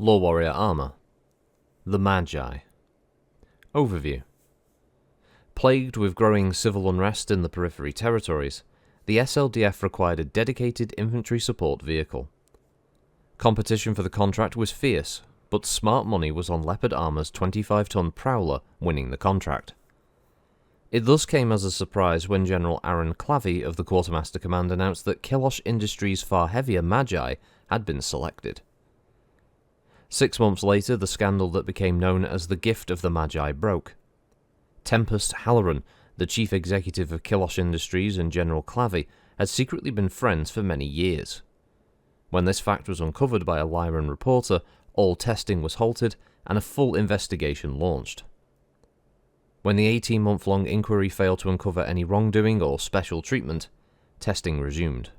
LoreWarrior armor. The Magi. Overview. Plagued with growing civil unrest in the periphery territories, the SLDF required a dedicated infantry support vehicle. Competition for the contract was fierce, but smart money was on Leopard Armor's 25-ton Prowler winning the contract. It thus came as a surprise when General Aaron Clavey of the Quartermaster Command announced that Kilosh Industries' far heavier Magi had been selected. 6 months later, the scandal that became known as the Gift of the Magi broke. Tempest Halloran, the chief executive of Kilosh Industries, and General Clavey had secretly been friends for many years. When this fact was uncovered by a Lyran reporter, all testing was halted and a full investigation launched. When the 18-month-long inquiry failed to uncover any wrongdoing or special treatment, testing resumed.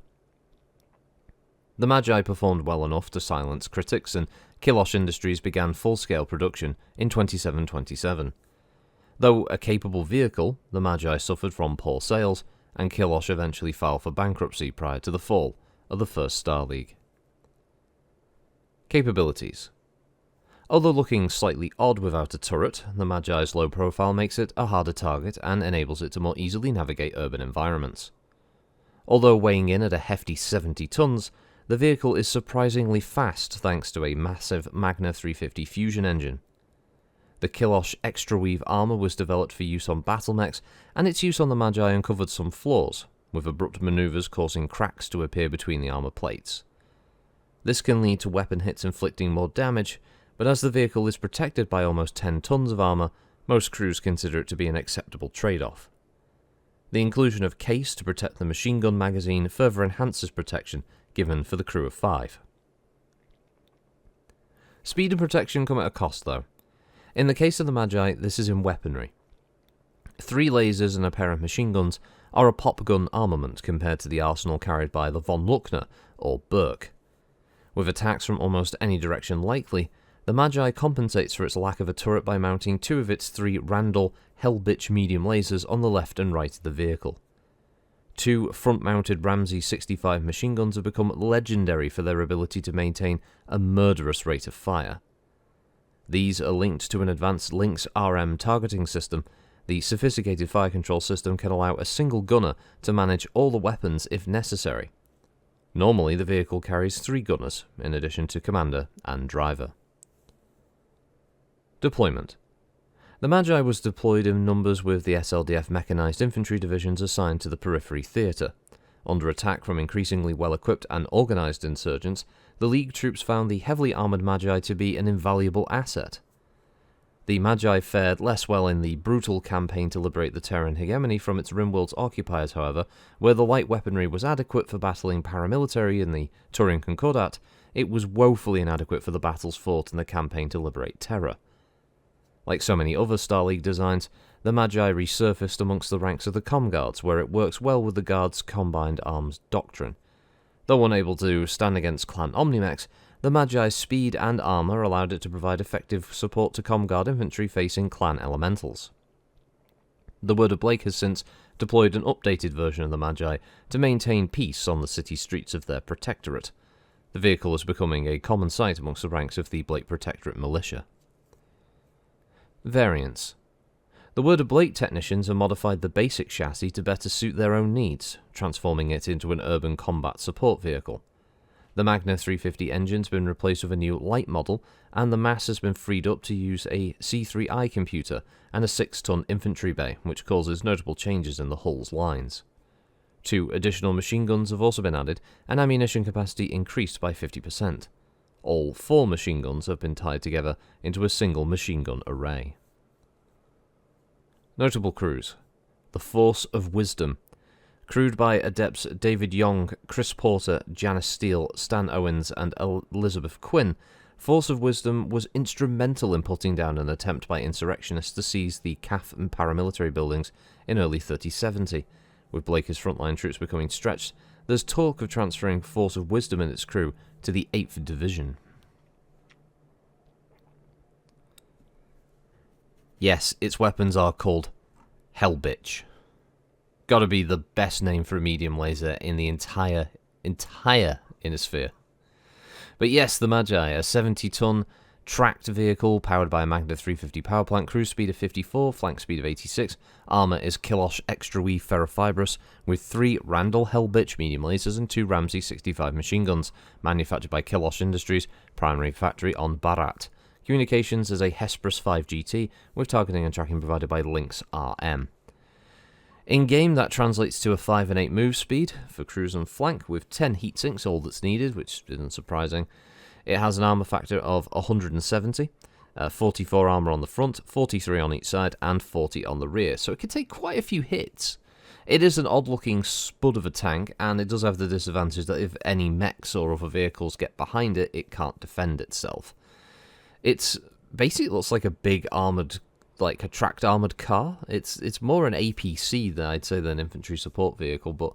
The Magi performed well enough to silence critics, and Kilosh Industries began full-scale production in 2727. Though a capable vehicle, the Magi suffered from poor sales, and Kilosh eventually filed for bankruptcy prior to the fall of the First Star League. Capabilities. Although looking slightly odd without a turret, the Magi's low profile makes it a harder target and enables it to more easily navigate urban environments. Although weighing in at a hefty 70 tons, the vehicle is surprisingly fast thanks to a massive Magna 350 fusion engine. The Kilosh Extra Weave armor was developed for use on battlemechs, and its use on the Magi uncovered some flaws, with abrupt maneuvers causing cracks to appear between the armor plates. This can lead to weapon hits inflicting more damage, but as the vehicle is protected by almost 10 tons of armor, most crews consider it to be an acceptable trade-off. The inclusion of case to protect the machine gun magazine further enhances protection given for the crew of 5. Speed and protection come at a cost though. In the case of the Magi, this is in weaponry. 3 lasers and a pair of machine guns are a pop gun armament compared to the arsenal carried by the von Luckner or Burke. With attacks from almost any direction likely, the Magi compensates for its lack of a turret by mounting 2 of its 3 Randall Hellbitch medium lasers on the left and right of the vehicle. 2 front-mounted Ramsey 65 machine guns have become legendary for their ability to maintain a murderous rate of fire. These are linked to an advanced Lynx RM targeting system. The sophisticated fire control system can allow a single gunner to manage all the weapons if necessary. Normally, the vehicle carries 3 gunners, in addition to commander and driver. Deployment. The Magi was deployed in numbers with the SLDF mechanized infantry divisions assigned to the periphery theatre. Under attack from increasingly well-equipped and organized insurgents, the League troops found the heavily armored Magi to be an invaluable asset. The Magi fared less well in the brutal campaign to liberate the Terran hegemony from its Rimworld's occupiers, however, where the light weaponry was adequate for battling paramilitary in the Turin Concordat. It was woefully inadequate for the battles fought in the campaign to liberate Terra. Like so many other Star League designs, the Magi resurfaced amongst the ranks of the Comguards, where it works well with the Guards' combined arms doctrine. Though unable to stand against clan Omnimex, the Magi's speed and armor allowed it to provide effective support to Comguard infantry facing clan elementals. The Word of Blake has since deployed an updated version of the Magi to maintain peace on the city streets of their protectorate. The vehicle is becoming a common sight amongst the ranks of the Blake Protectorate militia. Variants. The Word of Blake technicians have modified the basic chassis to better suit their own needs, transforming it into an urban combat support vehicle. The Magna 350 engine's been replaced with a new light model, and the mass has been freed up to use a C3I computer and a 6-ton infantry bay, which causes notable changes in the hull's lines. 2 additional machine guns have also been added, and ammunition capacity increased by 50%. All 4 machine guns have been tied together into a single machine gun array. Notable crews. The Force of Wisdom. Crewed by adepts David Young, Chris Porter, Janice Steele, Stan Owens, and Elizabeth Quinn, Force of Wisdom was instrumental in putting down an attempt by insurrectionists to seize the CAF and paramilitary buildings in early 3070. With Blake's frontline troops becoming stretched, there's talk of transferring Force of Wisdom and its crew to the 8th Division. Yes, its weapons are called Hellbitch. Gotta be the best name for a medium laser in the entire Innisphere. But yes, the Magi, a 70-ton tracked vehicle powered by a Magna 350 power plant, cruise speed of 54, flank speed of 86, armour is Kilosh Extra Weave Ferrofibrous, with 3 Randall Hellbitch medium lasers and 2 Ramsey 65 machine guns, manufactured by Kilosh Industries, primary factory on Barat. Communications is a Hesperus 5 GT, with targeting and tracking provided by Lynx RM. In-game, that translates to a 5 and 8 move speed for cruise and flank, with 10 heat sinks, all that's needed, which isn't surprising. It has an armour factor of 170, 44 armour on the front, 43 on each side, and 40 on the rear, so it can take quite a few hits. It is an odd-looking spud of a tank, and it does have the disadvantage that if any mechs or other vehicles get behind it, it can't defend itself. It's basically looks like a big armoured, like a tracked armoured car. It's more an APC than I'd say than an infantry support vehicle, but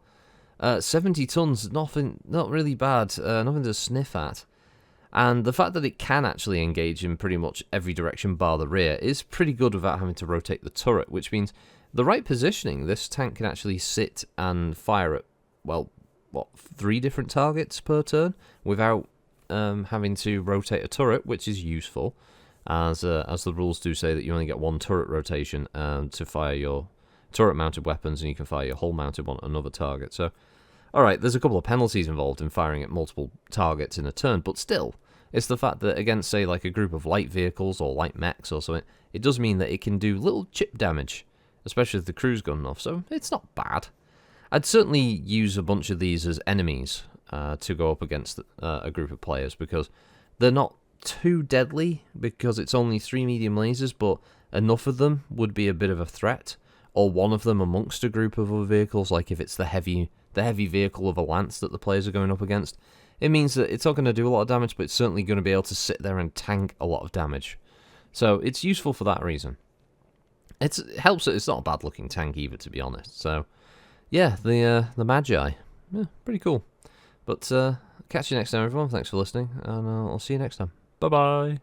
70 tons, not really bad, nothing to sniff at. And the fact that it can actually engage in pretty much every direction bar the rear is pretty good without having to rotate the turret, which means the right positioning, this tank can actually sit and fire at, well, 3 different targets per turn without having to rotate a turret, which is useful, as the rules do say that you only get 1 turret rotation to fire your turret-mounted weapons, and you can fire your hull-mounted one at another target. So, alright, there's a couple of penalties involved in firing at multiple targets in a turn, but still, it's the fact that against, say, like a group of light vehicles or light mechs or something, it does mean that it can do little chip damage, especially with the cruise gun enough, so it's not bad. I'd certainly use a bunch of these as enemies to go up against a group of players, because they're not too deadly, because it's only 3 medium lasers, but enough of them would be a bit of a threat, or one of them amongst a group of other vehicles, like if it's the heavy vehicle of a lance that the players are going up against. It means that it's not going to do a lot of damage, but it's certainly going to be able to sit there and tank a lot of damage. So it's useful for that reason. It helps that it's not a bad looking tank either, to be honest. So yeah, the Magi, yeah, pretty cool. But catch you next time, everyone. Thanks for listening, and I'll see you next time. Bye bye.